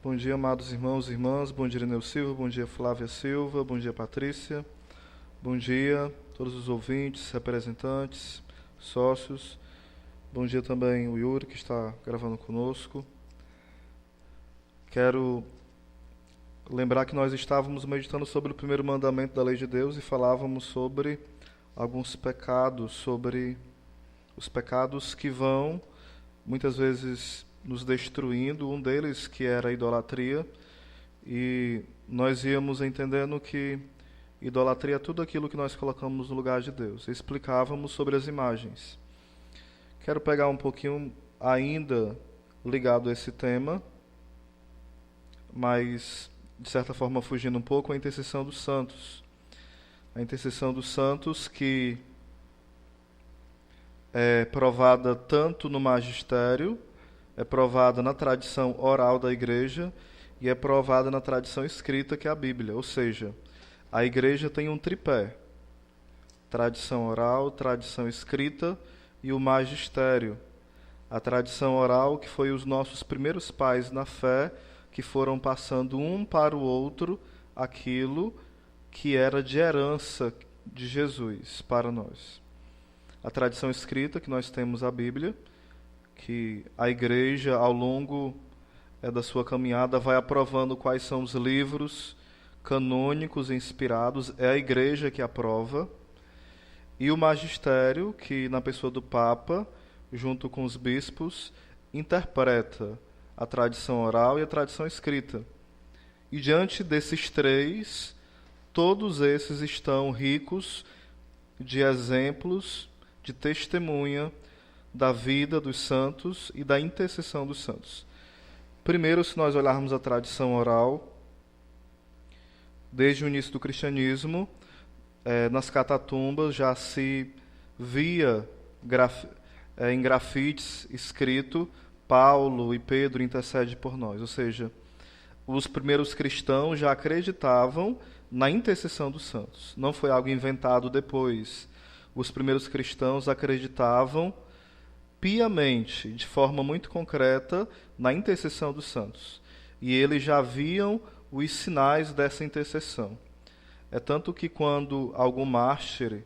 Bom dia, amados irmãos e irmãs. Bom dia, Ireneu Silva. Bom dia, Flávia Silva. Bom dia, Patrícia. Bom dia, todos os ouvintes, representantes, sócios. Bom dia também o Yuri, que está gravando conosco. Quero lembrar que nós estávamos meditando sobre o primeiro mandamento da lei de Deus e falávamos sobre alguns pecados, sobre os pecados que vão, muitas vezes, nos destruindo. Um deles que era a idolatria, e nós íamos entendendo que idolatria é tudo aquilo que nós colocamos no lugar de Deus. Explicávamos sobre as imagens. Quero pegar um pouquinho ainda ligado a esse tema, mas de certa forma fugindo um pouco, a intercessão dos santos. A intercessão dos santos que é provada tanto no magistério, é provada na tradição oral da igreja e é provada na tradição escrita, que é a Bíblia. Ou seja, a igreja tem um tripé: tradição oral, tradição escrita e o magistério. A tradição oral, que foi os nossos primeiros pais na fé, que foram passando um para o outro aquilo que era de herança de Jesus para nós. A tradição escrita, que nós temos a Bíblia, que a igreja, ao longo da sua caminhada, vai aprovando quais são os livros canônicos e inspirados, é a igreja que aprova, e o magistério, que na pessoa do Papa, junto com os bispos, interpreta a tradição oral e a tradição escrita. E diante desses três, todos esses estão ricos de exemplos, de testemunha da vida dos santos e da intercessão dos santos. Primeiro, se nós olharmos a tradição oral, desde o início do cristianismo, nas catatumbas já se via em grafites escrito: Paulo e Pedro intercedem por nós. Ou seja, os primeiros cristãos já acreditavam na intercessão dos santos. Não foi algo inventado depois. Os primeiros cristãos acreditavam piamente, de forma muito concreta, na intercessão dos santos. E eles já viam os sinais dessa intercessão. É tanto que quando algum mártir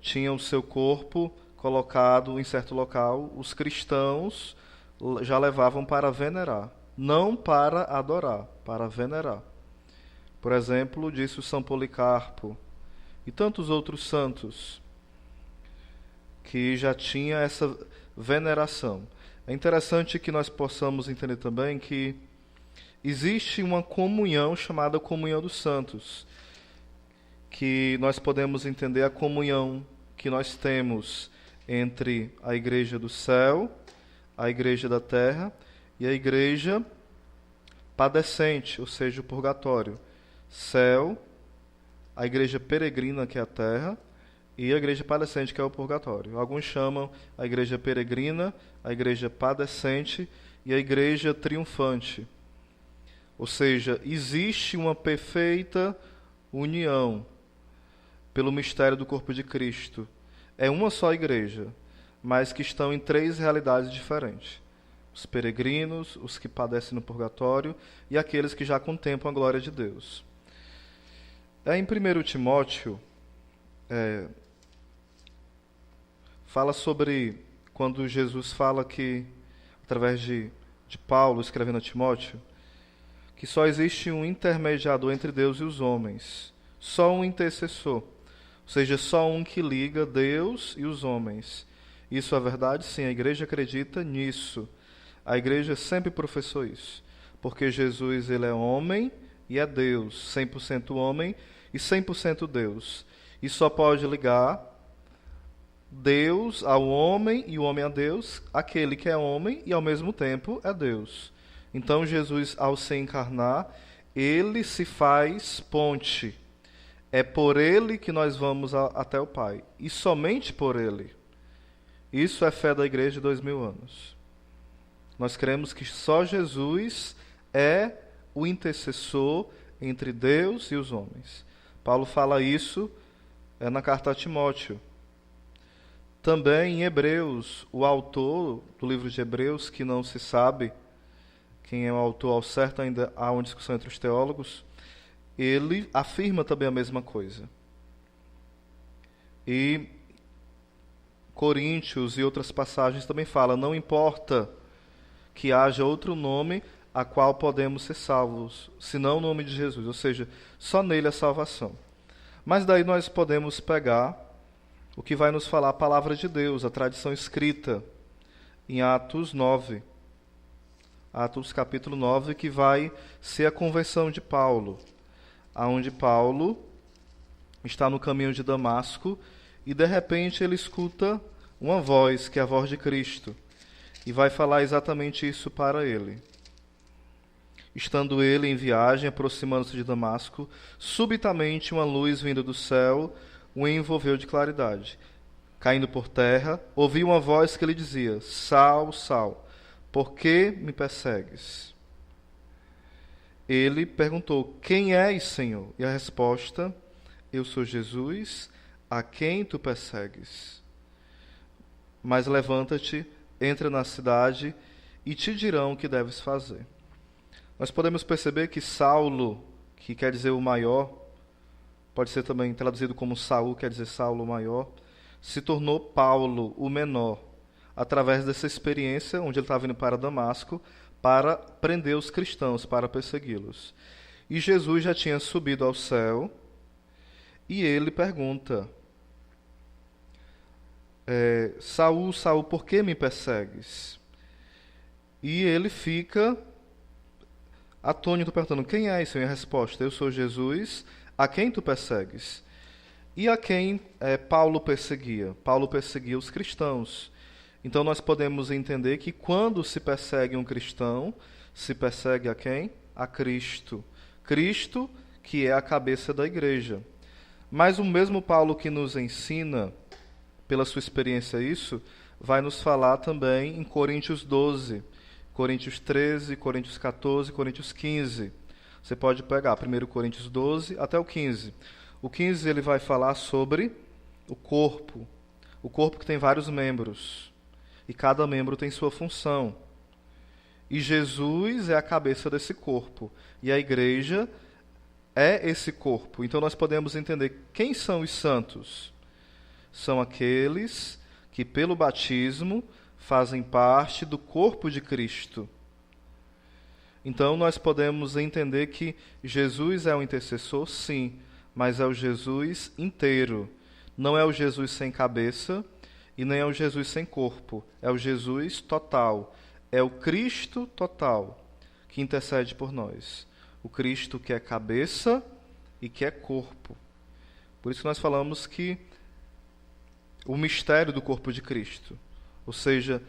tinha o seu corpo colocado em certo local, os cristãos já levavam para venerar. Não para adorar, para venerar. Por exemplo, disse o São Policarpo e tantos outros santos que já tinha essa veneração. É interessante que nós possamos entender também que existe uma comunhão chamada comunhão dos santos, que nós podemos entender a comunhão que nós temos entre a igreja do céu, a igreja da terra e a igreja padecente, ou seja, o purgatório. Céu, a igreja peregrina, que é a terra, e a igreja padecente, que é o purgatório. Alguns chamam a igreja peregrina, a igreja padecente e a igreja triunfante. Ou seja, existe uma perfeita união pelo mistério do corpo de Cristo. É uma só igreja, mas que estão em três realidades diferentes: os peregrinos, os que padecem no purgatório e aqueles que já contemplam a glória de Deus. Em 1 Timóteo, fala sobre quando Jesus fala que, através de Paulo escrevendo a Timóteo, que só existe um intermediador entre Deus e os homens, só um intercessor, ou seja, só um que liga Deus e os homens. Isso é verdade? Sim, a igreja acredita nisso. A igreja sempre professou isso, porque Jesus, ele é homem e é Deus, 100% homem e 100% Deus. E só pode ligar Deus ao homem e o homem a Deus, aquele que é homem e ao mesmo tempo é Deus. Então Jesus, ao se encarnar, ele se faz ponte. É por ele que nós vamos até o Pai, e somente por ele. Isso é fé da igreja de 2000 anos. Nós cremos que só Jesus é o intercessor entre Deus e os homens. Paulo fala isso na carta a Timóteo. Também em Hebreus, o autor do livro de Hebreus, que não se sabe quem é o autor ao certo, ainda há uma discussão entre os teólogos, ele afirma também a mesma coisa. E Coríntios e outras passagens também falam, não importa que haja outro nome a qual podemos ser salvos, senão o nome de Jesus, ou seja, só nele a salvação. Mas daí nós podemos pegar o que vai nos falar a palavra de Deus, a tradição escrita, em Atos 9. Atos capítulo 9, que vai ser a conversão de Paulo, aonde Paulo está no caminho de Damasco e de repente ele escuta uma voz, que é a voz de Cristo, e vai falar exatamente isso para ele. Estando ele em viagem, aproximando-se de Damasco, subitamente uma luz vinda do céu o envolveu de claridade. Caindo por terra, ouviu uma voz que lhe dizia: Saulo, Saulo, por que me persegues? Ele perguntou: Quem és, Senhor? E a resposta: Eu sou Jesus, a quem tu persegues. Mas levanta-te, entra na cidade e te dirão o que deves fazer. Nós podemos perceber que Saulo, que quer dizer o maior, pode ser também traduzido como Saul, quer dizer Saulo o maior, se tornou Paulo o menor, através dessa experiência onde ele estava indo para Damasco para prender os cristãos, para persegui-los. E Jesus já tinha subido ao céu e ele pergunta: Saul, Saul, por que me persegues? E ele fica atônito, perguntando: Quem é isso? E a resposta: Eu sou Jesus, a quem tu persegues? E a quem Paulo perseguia? Paulo perseguia os cristãos. Então nós podemos entender que quando se persegue um cristão, se persegue a quem? A Cristo. Cristo, que é a cabeça da igreja. Mas o mesmo Paulo que nos ensina, pela sua experiência isso, vai nos falar também em Coríntios 12, Coríntios 13, Coríntios 14, Coríntios 15. Você pode pegar 1 Coríntios 12 até o 15. O 15 ele vai falar sobre o corpo que tem vários membros, e cada membro tem sua função. E Jesus é a cabeça desse corpo, e a igreja é esse corpo. Então nós podemos entender quem são os santos. São aqueles que pelo batismo fazem parte do corpo de Cristo. Então nós podemos entender que Jesus é o intercessor, sim, mas é o Jesus inteiro. Não é o Jesus sem cabeça e nem é o Jesus sem corpo. É o Jesus total. É o Cristo total que intercede por nós. O Cristo que é cabeça e que é corpo. Por isso nós falamos que o mistério do corpo de Cristo, ou seja,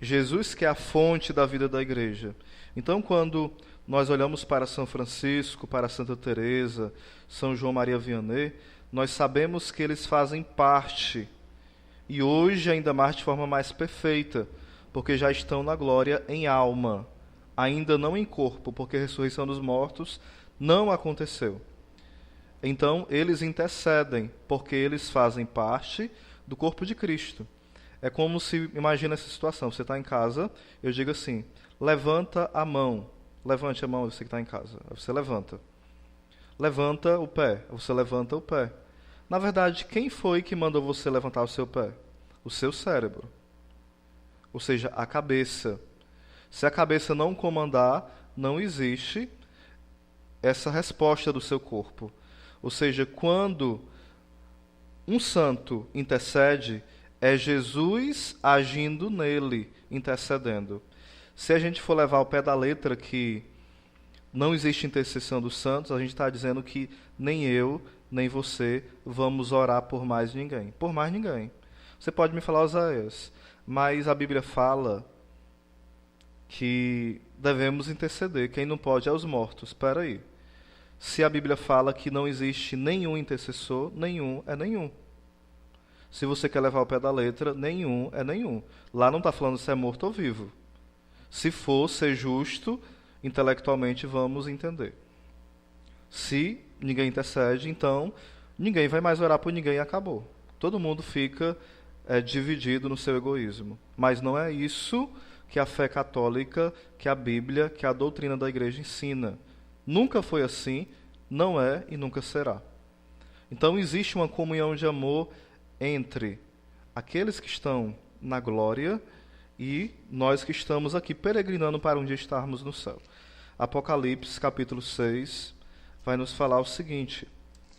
Jesus que é a fonte da vida da igreja. Então, quando nós olhamos para São Francisco, para Santa Teresa, São João Maria Vianney, nós sabemos que eles fazem parte, e hoje ainda mais de forma mais perfeita, porque já estão na glória em alma, ainda não em corpo, porque a ressurreição dos mortos não aconteceu. Então, eles intercedem, porque eles fazem parte do corpo de Cristo. É como se, imagina essa situação, você está em casa, eu digo assim: levanta a mão, levante a mão, você que está em casa, você levanta. Levanta o pé, você levanta o pé. Na verdade, quem foi que mandou você levantar o seu pé? O seu cérebro. Ou seja, a cabeça. Se a cabeça não comandar, não existe essa resposta do seu corpo. Ou seja, quando um santo intercede, é Jesus agindo nele, intercedendo. Se a gente for levar ao pé da letra que não existe intercessão dos santos, a gente está dizendo que nem eu, nem você vamos orar por mais ninguém. Por mais ninguém. Você pode me falar, Oséias, mas a Bíblia fala que devemos interceder. Quem não pode é os mortos. Espera aí. Se a Bíblia fala que não existe nenhum intercessor, nenhum é nenhum. Se você quer levar ao pé da letra, nenhum é nenhum. Lá não está falando se é morto ou vivo. Se for ser justo, intelectualmente vamos entender. Se ninguém intercede, então ninguém vai mais orar por ninguém e acabou. Todo mundo fica dividido no seu egoísmo. Mas não é isso que a fé católica, que a Bíblia, que a doutrina da igreja ensina. Nunca foi assim, não é e nunca será. Então existe uma comunhão de amor entre aqueles que estão na glória e nós que estamos aqui peregrinando para um dia estarmos no céu. Apocalipse, capítulo 6, vai nos falar o seguinte.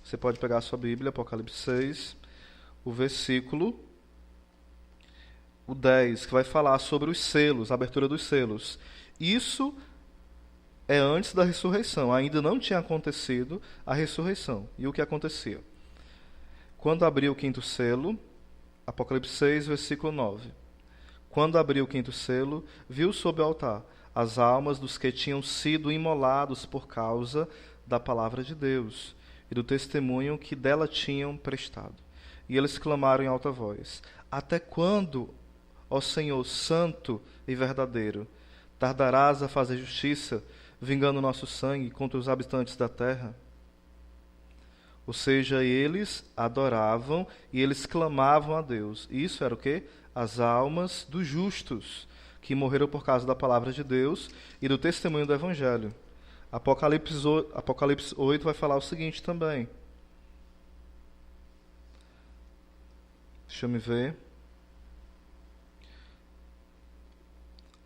Você pode pegar a sua Bíblia, Apocalipse 6, o versículo o 10, que vai falar sobre os selos, a abertura dos selos. Isso é antes da ressurreição. Ainda não tinha acontecido a ressurreição. E o que acontecia? Quando abriu o quinto selo, Apocalipse 6, versículo 9. Quando abriu o quinto selo, viu sob o altar as almas dos que tinham sido imolados por causa da palavra de Deus e do testemunho que dela tinham prestado. E eles clamaram em alta voz: Até quando, ó Senhor santo e verdadeiro, tardarás a fazer justiça, vingando nosso sangue contra os habitantes da terra? Ou seja, eles adoravam e eles clamavam a Deus. E isso era o quê? As almas dos justos, que morreram por causa da palavra de Deus e do testemunho do Evangelho. Apocalipse 8 vai falar o seguinte também. Deixa eu me ver.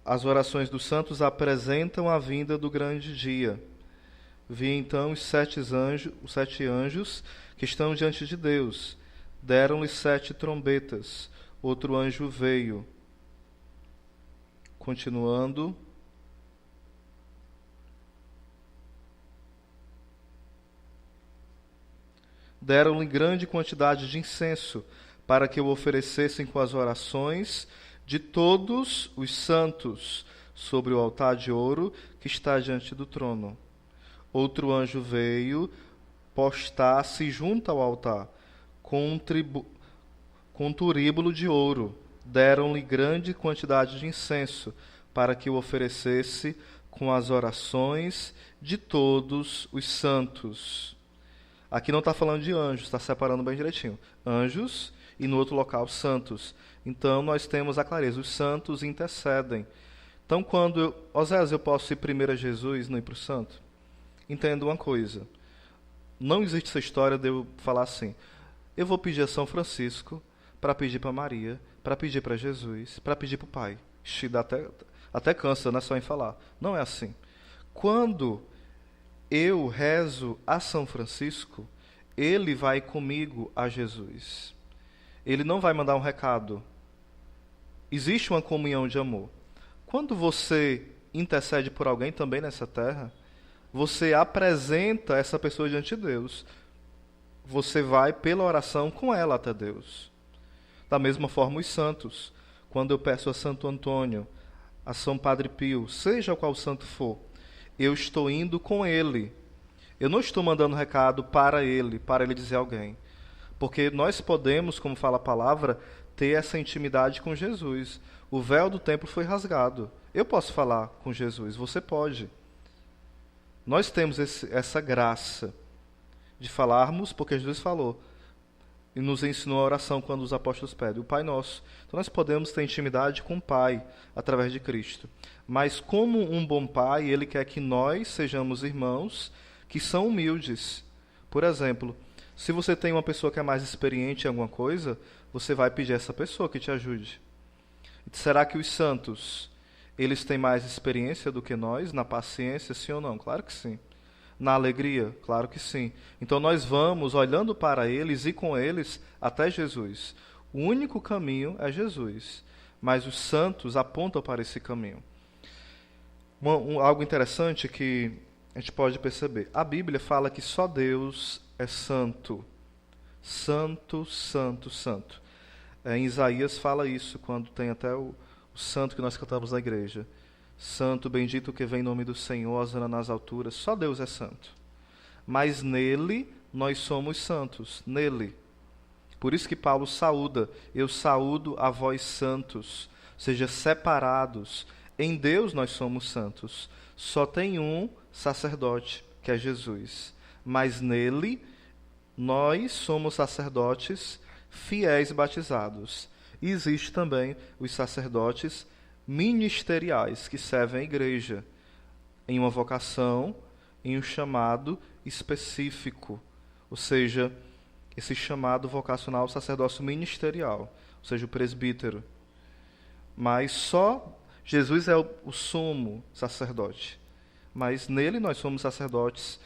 As orações dos santos apresentam a vinda do grande dia. Vi então os sete anjos que estão diante de Deus. Deram-lhe 7 trombetas. Outro anjo veio. Continuando. Deram-lhe grande quantidade de incenso, para que o oferecessem com as orações de todos os santos sobre o altar de ouro que está diante do trono. Outro anjo veio postar-se junto ao altar, com um turíbulo de ouro. Deram-lhe grande quantidade de incenso, para que o oferecesse com as orações de todos os santos. Aqui não está falando de anjos, está separando bem direitinho. Anjos e no outro local santos. Então nós temos a clareza, os santos intercedem. Então quando Oséias, eu posso ir primeiro a Jesus, não ir para o santo? Entenda uma coisa, não existe essa história de eu falar assim, eu vou pedir a São Francisco, para pedir para Maria, para pedir para Jesus, para pedir para o Pai. Dá até cansa, não é só em falar. Não é assim. Quando eu rezo a São Francisco, ele vai comigo a Jesus. Ele não vai mandar um recado. Existe uma comunhão de amor. Quando você intercede por alguém também nessa terra, você apresenta essa pessoa diante de Deus. Você vai pela oração com ela até Deus. Da mesma forma os santos. Quando eu peço a Santo Antônio, a São Padre Pio, seja qual santo for, eu estou indo com ele. Eu não estou mandando recado para ele dizer a alguém. Porque nós podemos, como fala a palavra, ter essa intimidade com Jesus. O véu do templo foi rasgado. Eu posso falar com Jesus, você pode. Nós temos essa graça de falarmos, porque Jesus falou, e nos ensinou a oração quando os apóstolos pedem, o Pai Nosso. Então nós podemos ter intimidade com o Pai, através de Cristo. Mas como um bom Pai, Ele quer que nós sejamos irmãos que são humildes. Por exemplo, se você tem uma pessoa que é mais experiente em alguma coisa, você vai pedir a essa pessoa que te ajude. Será que os santos, eles têm mais experiência do que nós na paciência, sim ou não? Claro que sim. Na alegria? Claro que sim. Então nós vamos olhando para eles e com eles até Jesus. O único caminho é Jesus, mas os santos apontam para esse caminho. Algo interessante que a gente pode perceber. A Bíblia fala que só Deus é santo. Santo, santo, santo. Em Isaías fala isso, quando tem até o santo que nós cantamos na igreja. Santo, bendito que vem em nome do Senhor, hosana nas alturas. Só Deus é santo. Mas nele nós somos santos. Nele. Por isso que Paulo saúda. Eu saúdo a vós santos. Ou seja, separados. Em Deus nós somos santos. Só tem um sacerdote, que é Jesus. Mas nele nós somos sacerdotes fiéis batizados. E existe também os sacerdotes ministeriais que servem à igreja em uma vocação, em um chamado específico, ou seja, esse chamado vocacional sacerdócio ministerial, ou seja, o presbítero. Mas só Jesus é o sumo sacerdote, mas nele nós somos sacerdotes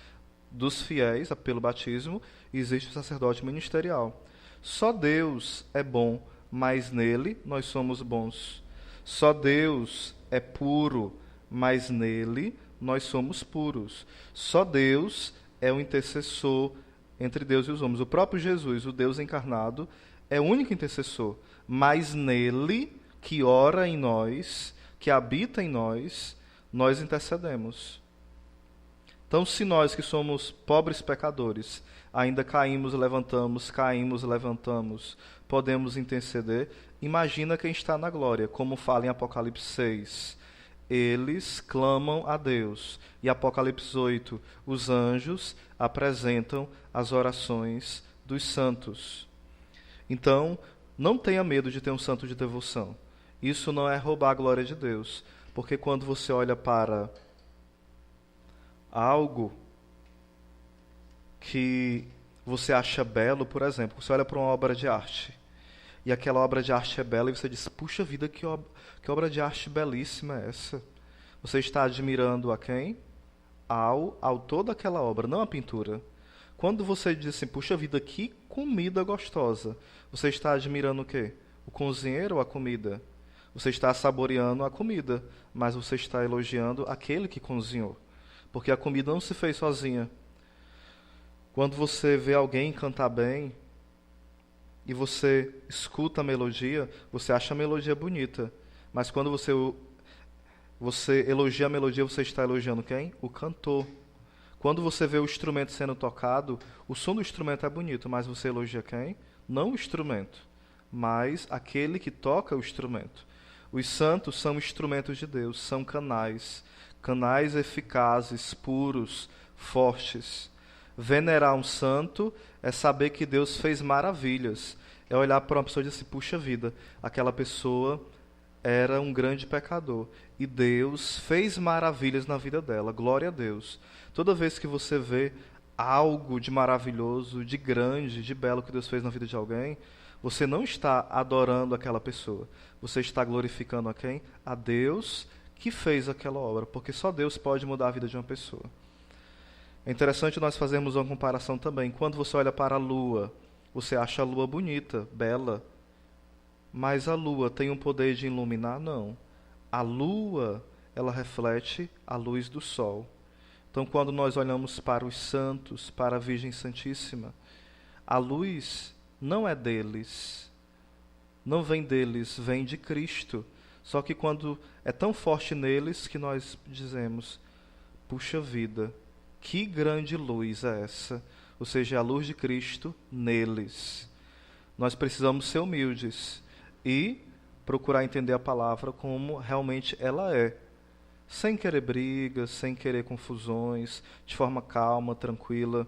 dos fiéis pelo batismo, e existe o sacerdote ministerial. Só Deus é bom, mas nele nós somos bons. Só Deus é puro, mas nele nós somos puros. Só Deus é o intercessor entre Deus e os homens. O próprio Jesus, o Deus encarnado, é o único intercessor, mas nele, que ora em nós, que habita em nós, nós intercedemos. Então, se nós que somos pobres pecadores, ainda caímos, levantamos, podemos interceder, imagina quem está na glória, como fala em Apocalipse 6. Eles clamam a Deus. E Apocalipse 8, os anjos apresentam as orações dos santos. Então, não tenha medo de ter um santo de devoção. Isso não é roubar a glória de Deus, porque quando você olha para algo que você acha belo, por exemplo, você olha para uma obra de arte, e aquela obra de arte é bela, e você diz, puxa vida, que obra de arte belíssima é essa? Você está admirando a quem? Ao autor daquela obra, não a pintura. Quando você diz assim, puxa vida, que comida gostosa, você está admirando o quê? O cozinheiro ou a comida? Você está saboreando a comida, mas você está elogiando aquele que cozinhou. Porque a comida não se fez sozinha. Quando você vê alguém cantar bem e você escuta a melodia, você acha a melodia bonita. Mas quando você elogia a melodia, você está elogiando quem? O cantor. Quando você vê o instrumento sendo tocado, o som do instrumento é bonito, mas você elogia quem? Não o instrumento, mas aquele que toca o instrumento. Os santos são instrumentos de Deus, são canais eficazes, puros, fortes. Venerar um santo é saber que Deus fez maravilhas. É olhar para uma pessoa e dizer assim, puxa vida, aquela pessoa era um grande pecador. E Deus fez maravilhas na vida dela. Glória a Deus. Toda vez que você vê algo de maravilhoso, de grande, de belo que Deus fez na vida de alguém, você não está adorando aquela pessoa. Você está glorificando a quem? A Deus que fez aquela obra, porque só Deus pode mudar a vida de uma pessoa. É interessante nós fazermos uma comparação também. Quando você olha para a lua, você acha a lua bonita, bela, mas a lua tem um poder de iluminar? Não. A lua, ela reflete a luz do sol. Então, quando nós olhamos para os santos, para a Virgem Santíssima, a luz não é deles, não vem deles, vem de Cristo. Só que quando é tão forte neles que nós dizemos, puxa vida, que grande luz é essa? Ou seja, a luz de Cristo neles. Nós precisamos ser humildes e procurar entender a palavra como realmente ela é. Sem querer brigas, sem querer confusões, de forma calma, tranquila.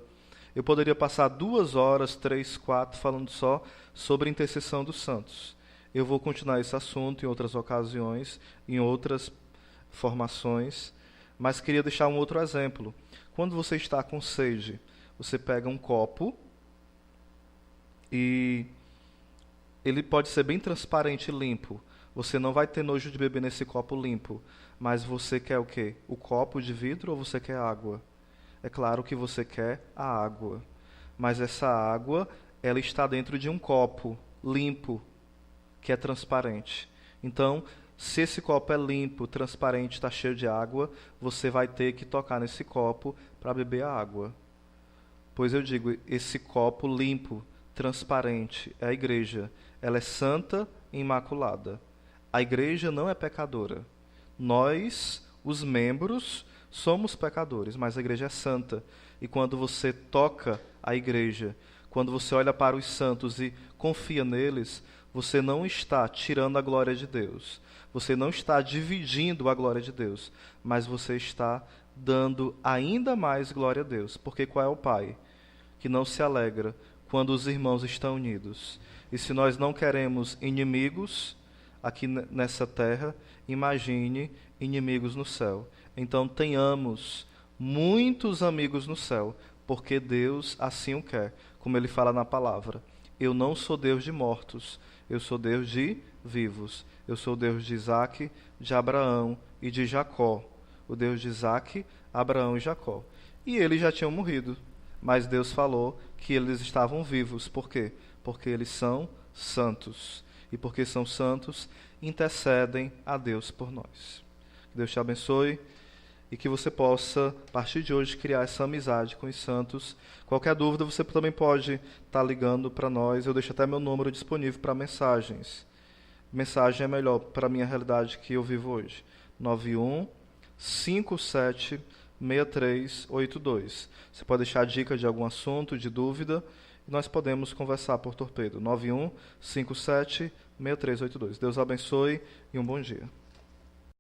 Eu poderia passar 2 horas, 3, 4, falando só sobre a intercessão dos santos. Eu vou continuar esse assunto em outras ocasiões, em outras formações, mas queria deixar um outro exemplo. Quando você está com sede, você pega um copo e ele pode ser bem transparente e limpo. Você não vai ter nojo de beber nesse copo limpo, mas você quer o quê? O copo de vidro ou você quer água? É claro que você quer a água, mas essa água, ela está dentro de um copo limpo, que é transparente. Então, se esse copo é limpo, transparente, está cheio de água, você vai ter que tocar nesse copo para beber a água. Pois eu digo, esse copo limpo, transparente, é a igreja. Ela é santa e imaculada. A igreja não é pecadora. Nós, os membros, somos pecadores, mas a igreja é santa. E quando você toca a igreja, quando você olha para os santos e confia neles, você não está tirando a glória de Deus. Você não está dividindo a glória de Deus, mas você está dando ainda mais glória a Deus. Porque qual é o Pai que não se alegra quando os irmãos estão unidos? E se nós não queremos inimigos, aqui nessa terra, imagine inimigos no céu. Então tenhamos muitos amigos no céu, porque Deus assim o quer, como ele fala na palavra. Eu não sou Deus de mortos, eu sou Deus de vivos. Eu sou o Deus de Isaque, de Abraão e de Jacó. O Deus de Isaque, Abraão e Jacó. E eles já tinham morrido, mas Deus falou que eles estavam vivos. Por quê? Porque eles são santos. E porque são santos, intercedem a Deus por nós. Que Deus te abençoe e que você possa, a partir de hoje, criar essa amizade com os santos. Qualquer dúvida, você também pode estar ligando para nós. Eu deixo até meu número disponível para mensagens. Mensagem é melhor para a minha realidade que eu vivo hoje. 91 57 6382. Você pode deixar dica de algum assunto, de dúvida, e nós podemos conversar por torpedo. 91 57 6382. Deus abençoe e um bom dia.